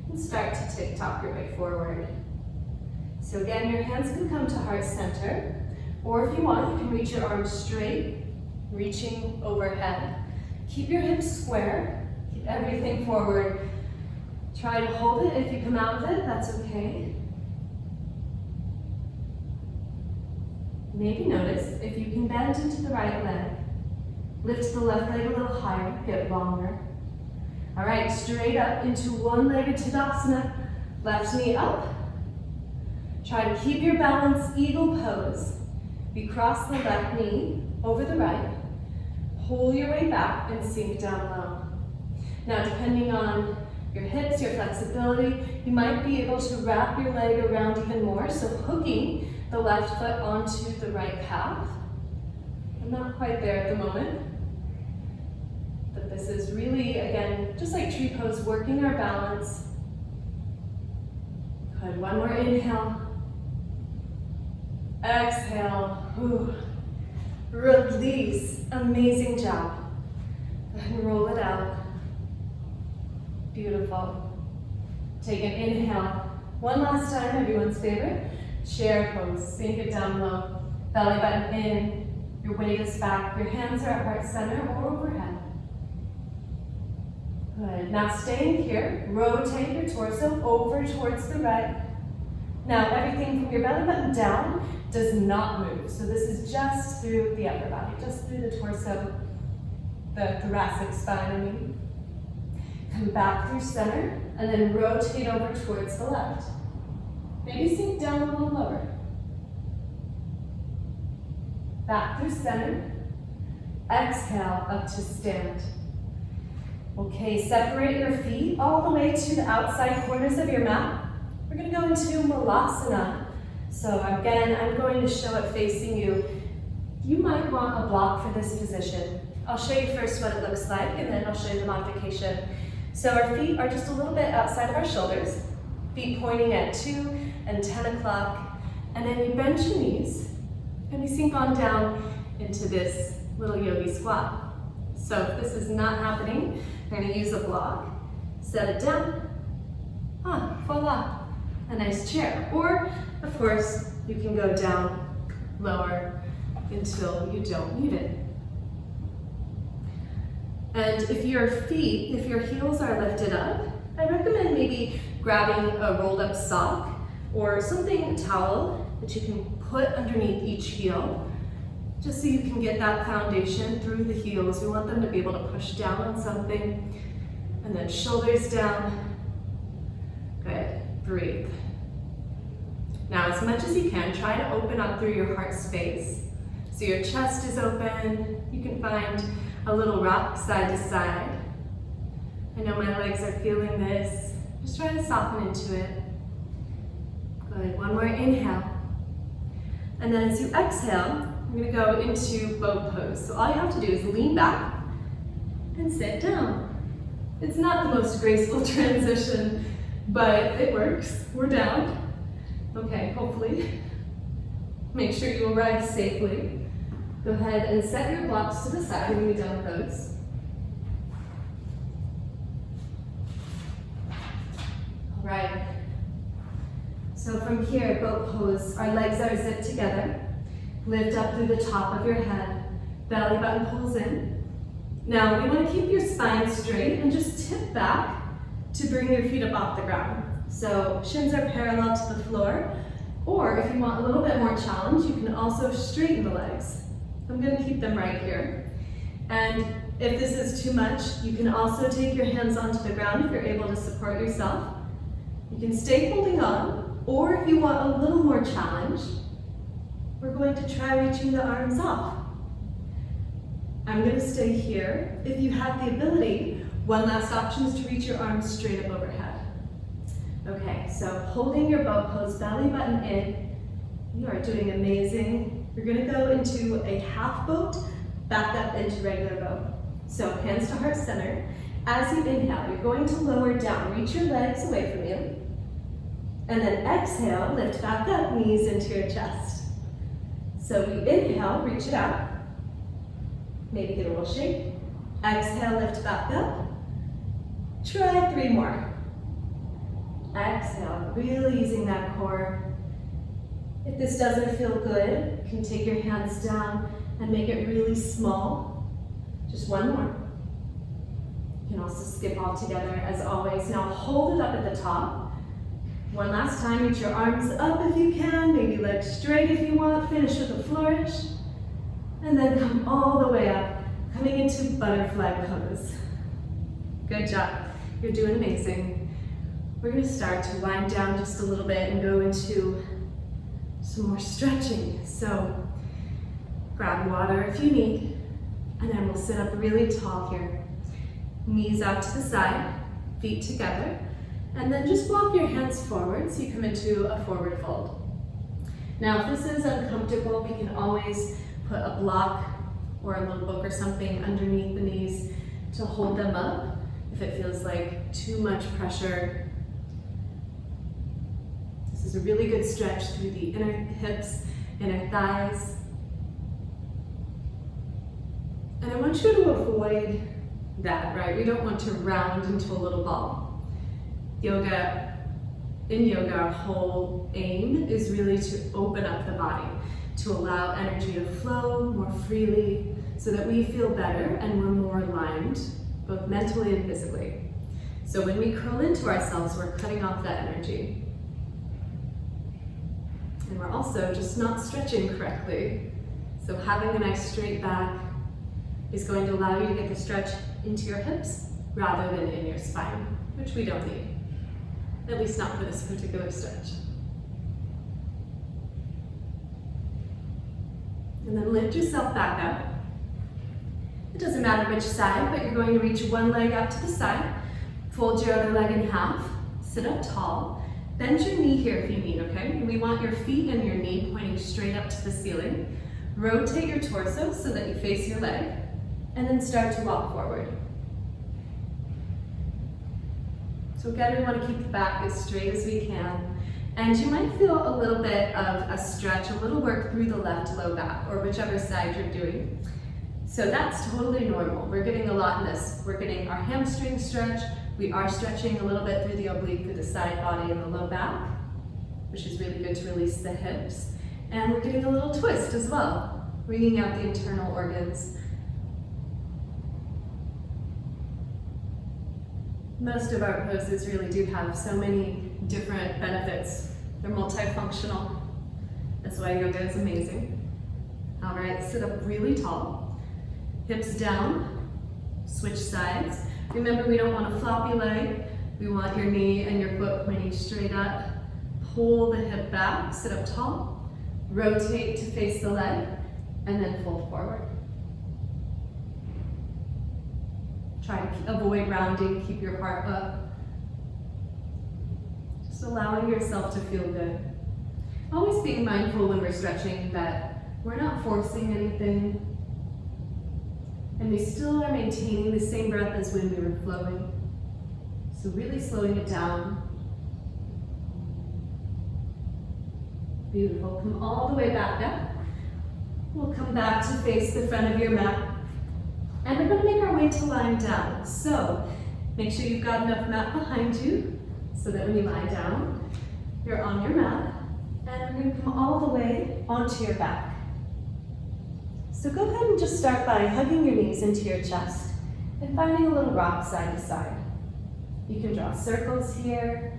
and start to tick-tock your way forward. So again, your hands can come to heart center, or if you want, you can reach your arms straight, reaching overhead. Keep your hips square. Keep everything forward. Try to hold it. If you come out of it, that's okay. Maybe notice if you can bend into the right leg. Lift the left leg a little higher, get longer. All right, straight up into one-legged Tadasana. Left knee up. Try to keep your balance, eagle pose. We cross the left knee over the right. Pull your way back and sink down low. Now, depending on your hips, your flexibility, you might be able to wrap your leg around even more, so hooking the left foot onto the right calf. I'm not quite there at the moment, but this is really, again, just like tree pose, working our balance. Good, one more inhale. Exhale, ooh. Release, amazing job. Go ahead and roll it out. Beautiful. Take an inhale. One last time, everyone's favorite. Chair pose, sink it down low. Belly button in, your weight is back. Your hands are at heart center or overhead. Good, now staying here, rotate your torso over towards the right. Now everything from your belly button down does not move. So this is just through the upper body, just through the torso, the thoracic spine, I mean. Come back through center, and then rotate over towards the left. Maybe sink down a little lower. Back through center. Exhale, up to stand. Okay, separate your feet all the way to the outside corners of your mat. We're gonna go into Malasana. So again, I'm going to show it facing you. You might want a block for this position. I'll show you first what it looks like, and then I'll show you the modification. So our feet are just a little bit outside of our shoulders, feet pointing at 2 and 10 o'clock, and then you bend your knees, and we sink on down into this little yogi squat. So if this is not happening, we're gonna use a block, set it down, voila, a nice chair. Or, of course, you can go down lower until you don't need it. And if your heels are lifted up, I recommend maybe grabbing a rolled up sock or something, a towel, that you can put underneath each heel, just so you can get that foundation through the heels. We want them to be able to push down on something, and then shoulders down. Good, breathe. Now, as much as you can, try to open up through your heart space. So your chest is open. You can find a little rock side to side. I know my legs are feeling this. Just try to soften into it. Good, one more inhale. And then as you exhale, we're gonna go into boat pose. So all you have to do is lean back and sit down. It's not the most graceful transition, but it works. We're down. Okay, hopefully. Make sure you arrive safely. Go ahead and set your blocks to the side. We're gonna be done with those. All right. So from here, boat pose, our legs are zipped together. Lift up through the top of your head. Belly button pulls in. Now, we want to keep your spine straight and just tip back to bring your feet up off the ground. So shins are parallel to the floor, or if you want a little bit more challenge, you can also straighten the legs. I'm going to keep them right here. And if this is too much, you can also take your hands onto the ground if you're able to support yourself. You can stay holding on, or if you want a little more challenge, we're going to try reaching the arms off. I'm going to stay here. If you have the ability, one last option is to reach your arms straight up overhead. Okay, so holding your boat pose, belly button in, you are doing amazing. You're going to go into a half boat, back up into regular boat. So hands to heart center. As you inhale, you're going to lower down, reach your legs away from you. And then exhale, lift back up, knees into your chest. So we inhale, reach it out. Maybe get a little shake. Exhale, lift back up. Try 3 more. Exhale, really using that core. If this doesn't feel good, you can take your hands down and make it really small. Just 1 more. You can also skip altogether as always. Now hold it up at the top. One last time, reach your arms up if you can, maybe legs straight if you want, finish with a flourish. And then come all the way up, coming into butterfly pose. Good job, you're doing amazing. We're gonna start to wind down just a little bit and go into some more stretching. So grab water if you need, and then we'll sit up really tall here. Knees out to the side, feet together. And then just walk your hands forward so you come into a forward fold. Now, if this is uncomfortable, we can always put a block or a little book or something underneath the knees to hold them up if it feels like too much pressure. This is a really good stretch through the inner hips, inner thighs. And I want you to avoid that, right? We don't want to round into a little ball. In yoga, our whole aim is really to open up the body, to allow energy to flow more freely so that we feel better and we're more aligned, both mentally and physically. So when we curl into ourselves, we're cutting off that energy. And we're also just not stretching correctly. So having a nice straight back is going to allow you to get the stretch into your hips rather than in your spine, which we don't need. At least not for this particular stretch. And then lift yourself back up. It doesn't matter which side, but you're going to reach one leg out to the side, fold your other leg in half, sit up tall, bend your knee here if you need, okay? And we want your feet and your knee pointing straight up to the ceiling. Rotate your torso so that you face your leg, and then start to walk forward. So again, we want to keep the back as straight as we can. And you might feel a little bit of a stretch, a little work through the left low back, or whichever side you're doing. So that's totally normal. We're getting a lot in this. We're getting our hamstring stretch. We are stretching a little bit through the oblique, through the side body and the low back, which is really good to release the hips. And we're getting a little twist as well, bringing out the internal organs. Most of our poses really do have so many different benefits. They're multifunctional. That's why yoga is amazing. All right, sit up really tall. Hips down, switch sides. Remember, we don't want a floppy leg. We want your knee and your foot pointing straight up. Pull the hip back, sit up tall. Rotate to face the leg, and then fold forward. Try to avoid rounding, keep your heart up. Just allowing yourself to feel good. Always being mindful when we're stretching that we're not forcing anything, and we still are maintaining the same breath as when we were flowing. So really slowing it down. Beautiful. Come all the way back up. We'll come back to face the front of your mat. And we're going to make our way to lying down. So make sure you've got enough mat behind you so that when you lie down, you're on your mat. And we're going to come all the way onto your back. So go ahead and just start by hugging your knees into your chest and finding a little rock side to side. You can draw circles here.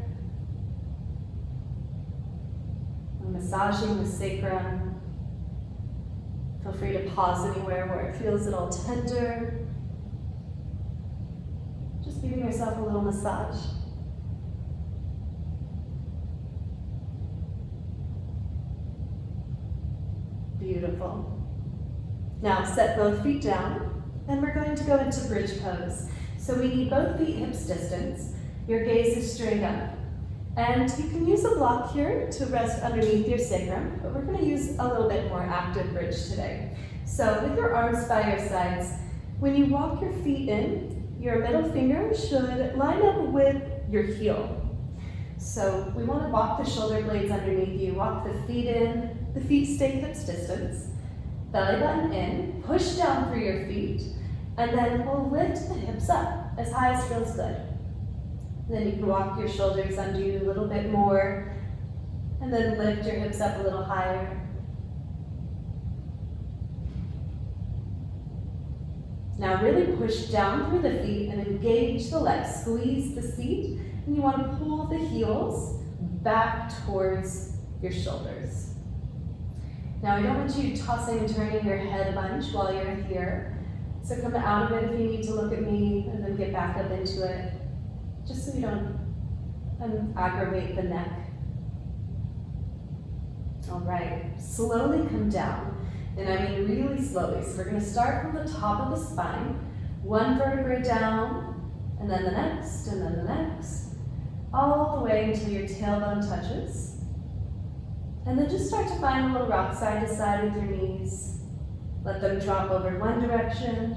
I'm massaging the sacrum. Feel free to pause anywhere where it feels at all tender. Just giving yourself a little massage. Beautiful. Now set both feet down, and we're going to go into bridge pose. So we need both feet hips distance. Your gaze is straight up. And you can use a block here to rest underneath your sacrum, but we're going to use a little bit more active bridge today. So with your arms by your sides, when you walk your feet in, your middle finger should line up with your heel. So we want to walk the shoulder blades underneath you, walk the feet in, the feet stay hips distance, belly button in, push down through your feet, and then we'll lift the hips up as high as feels good. Then you can walk your shoulders under you a little bit more, and then lift your hips up a little higher. Now really push down through the feet and engage the legs. Squeeze the seat, and you want to pull the heels back towards your shoulders. Now I don't want you tossing and turning your head a bunch while you're here. So come out of it if you need to look at me, and then get back up into it, just so you don't aggravate the neck. All right, slowly come down, and I mean really slowly. So we're going to start from the top of the spine, one vertebrae down, and then the next, and then the next, all the way until your tailbone touches. And then just start to find a little rock side to side with your knees. Let them drop over one direction,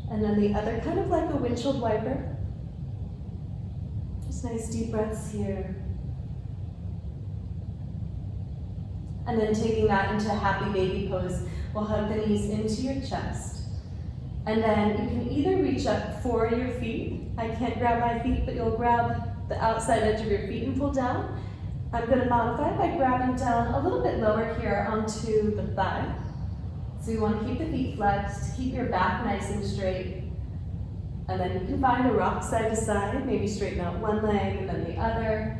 and then the other, kind of like a windshield wiper. Just nice deep breaths here. And then taking that into happy baby pose, we'll hug the knees into your chest. And then you can either reach up for your feet. I can't grab my feet, but you'll grab the outside edge of your feet and pull down. I'm going to modify by grabbing down a little bit lower here onto the thigh. So you want to keep the feet flexed, keep your back nice and straight. And then you can find a rock side to side, maybe straighten out one leg and then the other.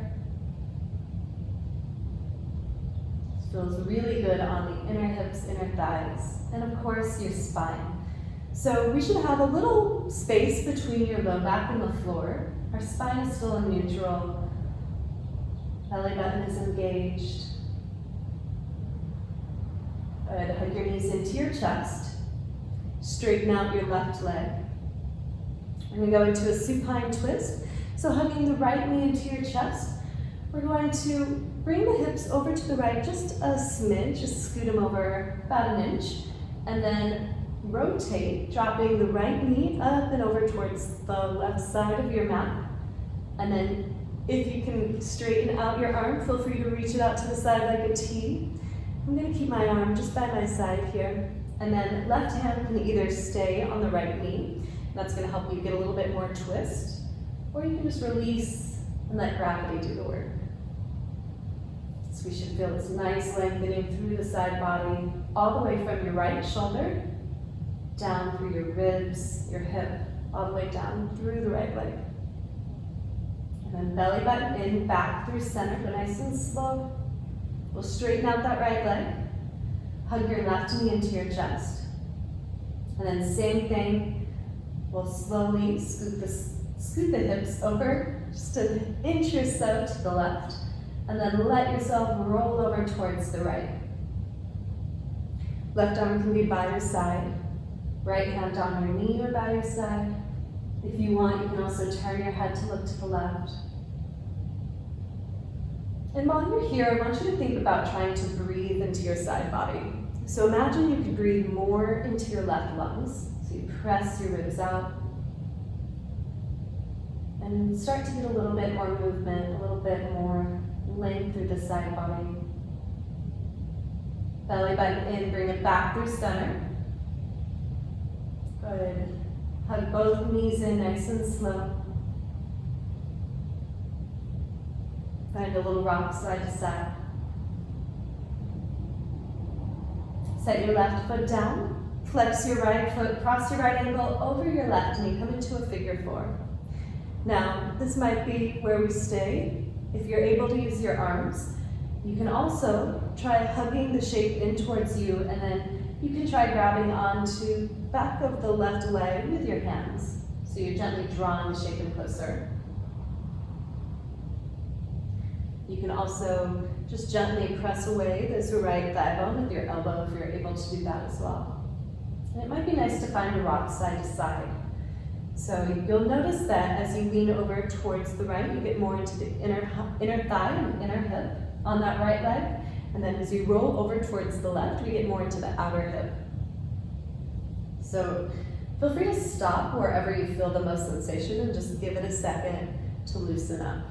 This feels really good on the inner hips, inner thighs, and of course your spine. So we should have a little space between your low back and the floor. Our spine is still in neutral. Belly button is engaged. Good. Hug your knees into your chest. Straighten out your left leg. And we go into a supine twist. So hugging the right knee into your chest, we're going to bring the hips over to the right just a smidge, just scoot them over about an inch, and then rotate, dropping the right knee up and over towards the left side of your mat. And then if you can straighten out your arm, feel free to reach it out to the side like a T. I'm going to keep my arm just by my side here. And then left hand can either stay on the right knee. That's going to help you get a little bit more twist. Or you can just release and let gravity do the work. So we should feel this nice lengthening through the side body, all the way from your right shoulder, down through your ribs, your hip, all the way down through the right leg. And then belly button in, back through center, but nice and slow. We'll straighten out that right leg. Hug your left knee into your chest. And then same thing, we'll slowly scoot the hips over, just an inch or so to the left. And then let yourself roll over towards the right. Left arm can be by your side. Right hand on your knee or by your side. If you want, you can also turn your head to look to the left. And while you're here, I want you to think about trying to breathe into your side body. So imagine you could breathe more into your left lungs. So you press your ribs out. And start to get a little bit more movement, a little bit more length through the side body. Belly button in, bring it back through center. Good. Hug both knees in nice and slow. Find a little rock side to side. Set your left foot down. Flex your right foot, cross your right ankle over your left knee. Come into a figure four. Now, this might be where we stay. If you're able to use your arms, you can also try hugging the shape in towards you, and then you can try grabbing onto back of the left leg with your hands. So you're gently drawing the shape in closer. You can also just gently press away this right thigh bone with your elbow if you're able to do that as well. And it might be nice to find a rock side to side. So you'll notice that as you lean over towards the right, you get more into the inner thigh and inner hip on that right leg. And then as you roll over towards the left, we get more into the outer hip. So feel free to stop wherever you feel the most sensation and just give it a second to loosen up.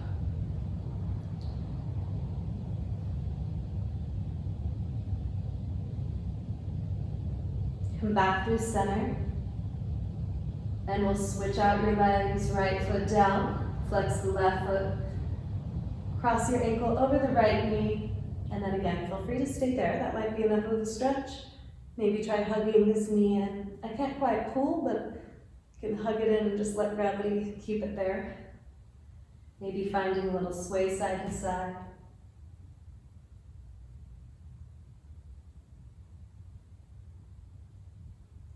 Come back through center. And we'll switch out your legs, right foot down, flex the left foot, cross your ankle over the right knee, and then again, feel free to stay there. That might be enough of a stretch. Maybe try hugging this knee in. I can't quite pull, but you can hug it in and just let gravity keep it there. Maybe finding a little sway side to side.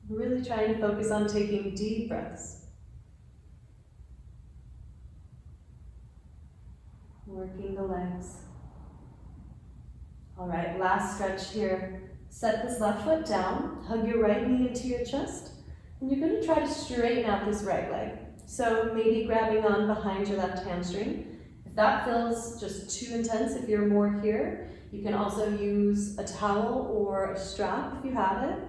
Really trying to focus on taking deep breaths. Working the legs. All right, last stretch here. Set this left foot down, hug your right knee into your chest, and you're going to try to straighten out this right leg. So maybe grabbing on behind your left hamstring. If that feels just too intense, if you're more here, you can also use a towel or a strap if you have it.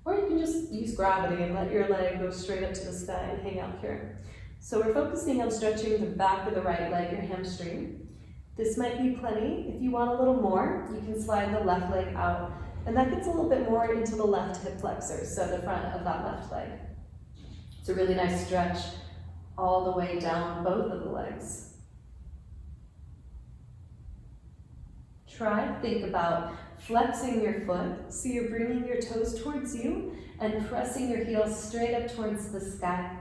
Or you can just use gravity and let your leg go straight up to the sky and hang out here. So we're focusing on stretching the back of the right leg, your hamstring. This might be plenty. If you want a little more, you can slide the left leg out. And that gets a little bit more into the left hip flexor, so the front of that left leg. It's a really nice stretch all the way down both of the legs. Try to think about flexing your foot, so you're bringing your toes towards you and pressing your heels straight up towards the sky.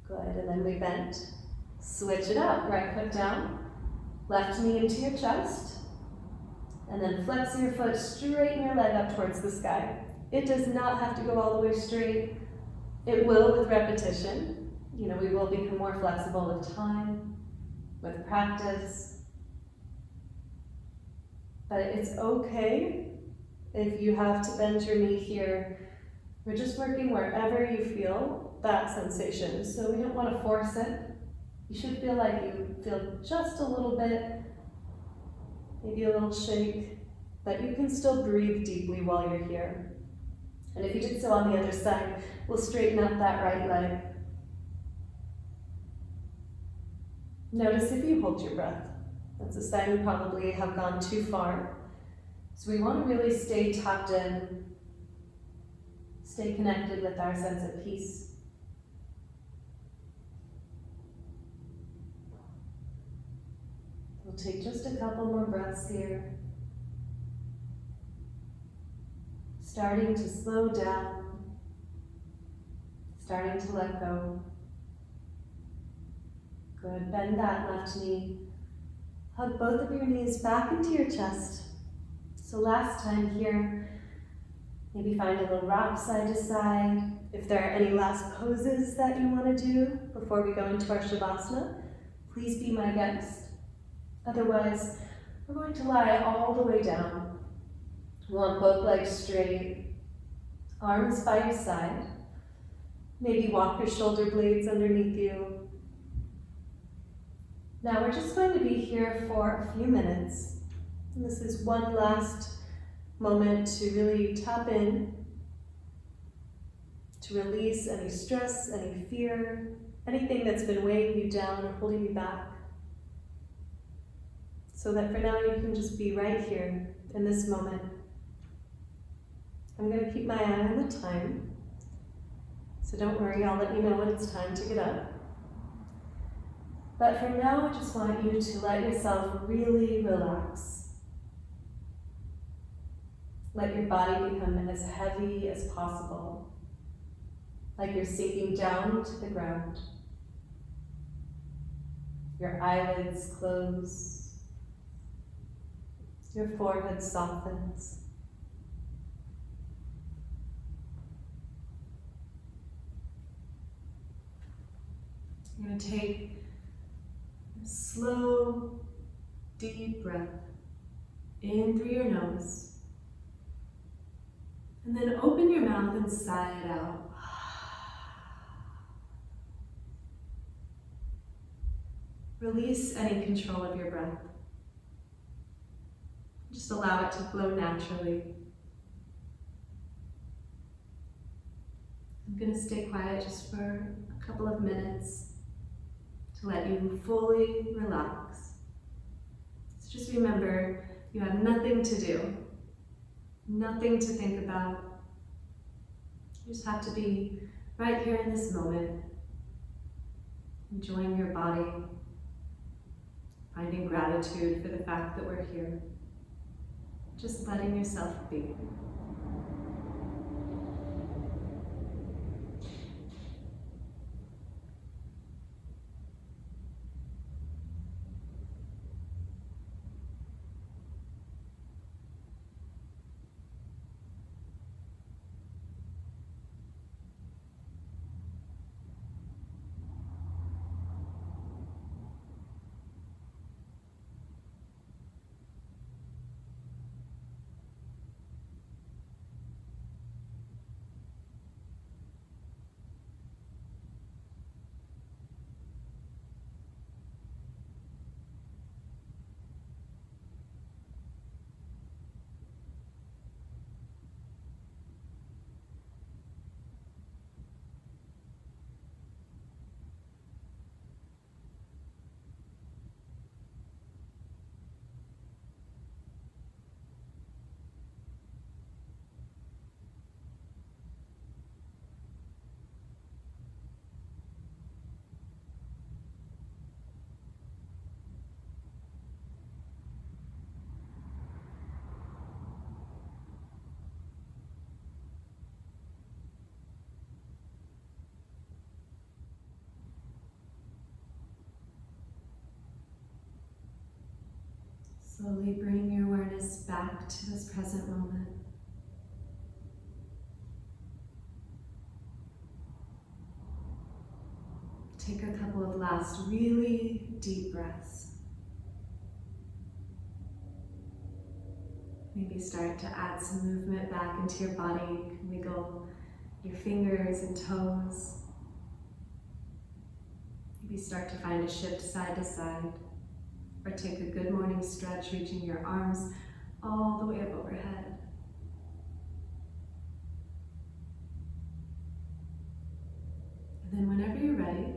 Good, and then we bend. Switch it up, right foot down, left knee into your chest, and then flex your foot, straighten your leg up towards the sky. It does not have to go all the way straight. It will with repetition. We will become more flexible with time, with practice. But it's okay if you have to bend your knee here. We're just working wherever you feel that sensation. So we don't want to force it. You should feel like you feel just a little bit, maybe a little shake, but you can still breathe deeply while you're here. And if you did so on the other side, we'll straighten up that right leg. Notice if you hold your breath. That's a sign we probably have gone too far. So we want to really stay tapped in, stay connected with our sense of peace. We'll take just a couple more breaths here. Starting to slow down, starting to let go. Good, bend that left knee. Hug both of your knees back into your chest. So last time here, maybe find a little rock side to side. If there are any last poses that you want to do before we go into our Shavasana, please be my guest. Otherwise, we're going to lie all the way down. We want both legs straight, arms by your side. Maybe walk your shoulder blades underneath you. Now we're just going to be here for a few minutes. And this is one last moment to really tap in, to release any stress, any fear, anything that's been weighing you down or holding you back. So that for now you can just be right here in this moment. I'm going to keep my eye on the time. So don't worry, I'll let you know when it's time to get up. But for now, I just want you to let yourself really relax. Let your body become as heavy as possible, like you're sinking down to the ground. Your eyelids close. Your forehead softens. You're going to take a slow, deep breath in through your nose. And then open your mouth and sigh it out. Release any control of your breath. Just allow it to flow naturally. I'm going to stay quiet just for a couple of minutes to let you fully relax. So just remember, you have nothing to do, nothing to think about. You just have to be right here in this moment, enjoying your body, finding gratitude for the fact that we're here, just letting yourself be. Slowly bring your awareness back to this present moment. Take a couple of last really deep breaths. Maybe start to add some movement back into your body. You can wiggle your fingers and toes. Maybe start to find a shift side to side. Or take a good morning stretch, reaching your arms all the way up overhead. And then whenever you're ready,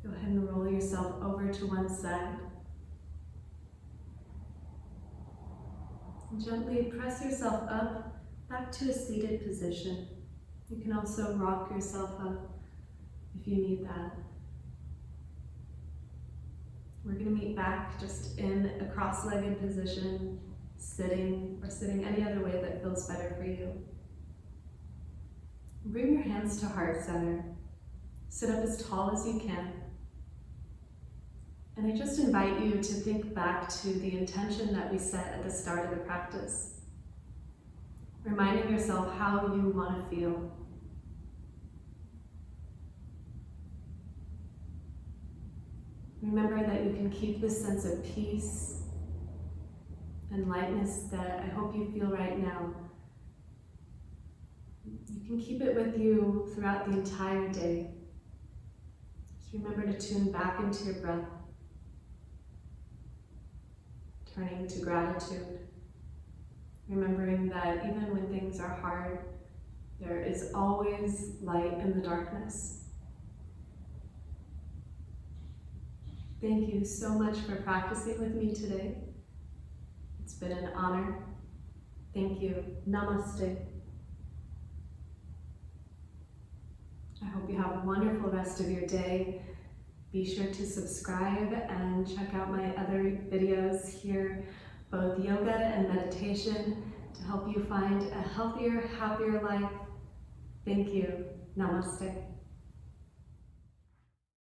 go ahead and roll yourself over to one side. And gently press yourself up back to a seated position. You can also rock yourself up if you need that. We're going to meet back just in a cross-legged position, sitting, or sitting any other way that feels better for you. Bring your hands to heart center. Sit up as tall as you can. And I just invite you to think back to the intention that we set at the start of the practice, reminding yourself how you want to feel. Remember that you can keep this sense of peace and lightness that I hope you feel right now. You can keep it with you throughout the entire day. Just remember to tune back into your breath, turning to gratitude, remembering that even when things are hard, there is always light in the darkness. Thank you so much for practicing with me today. It's been an honor. Thank you. Namaste. I hope you have a wonderful rest of your day. Be sure to subscribe and check out my other videos here, both yoga and meditation, to help you find a healthier, happier life. Thank you. Namaste.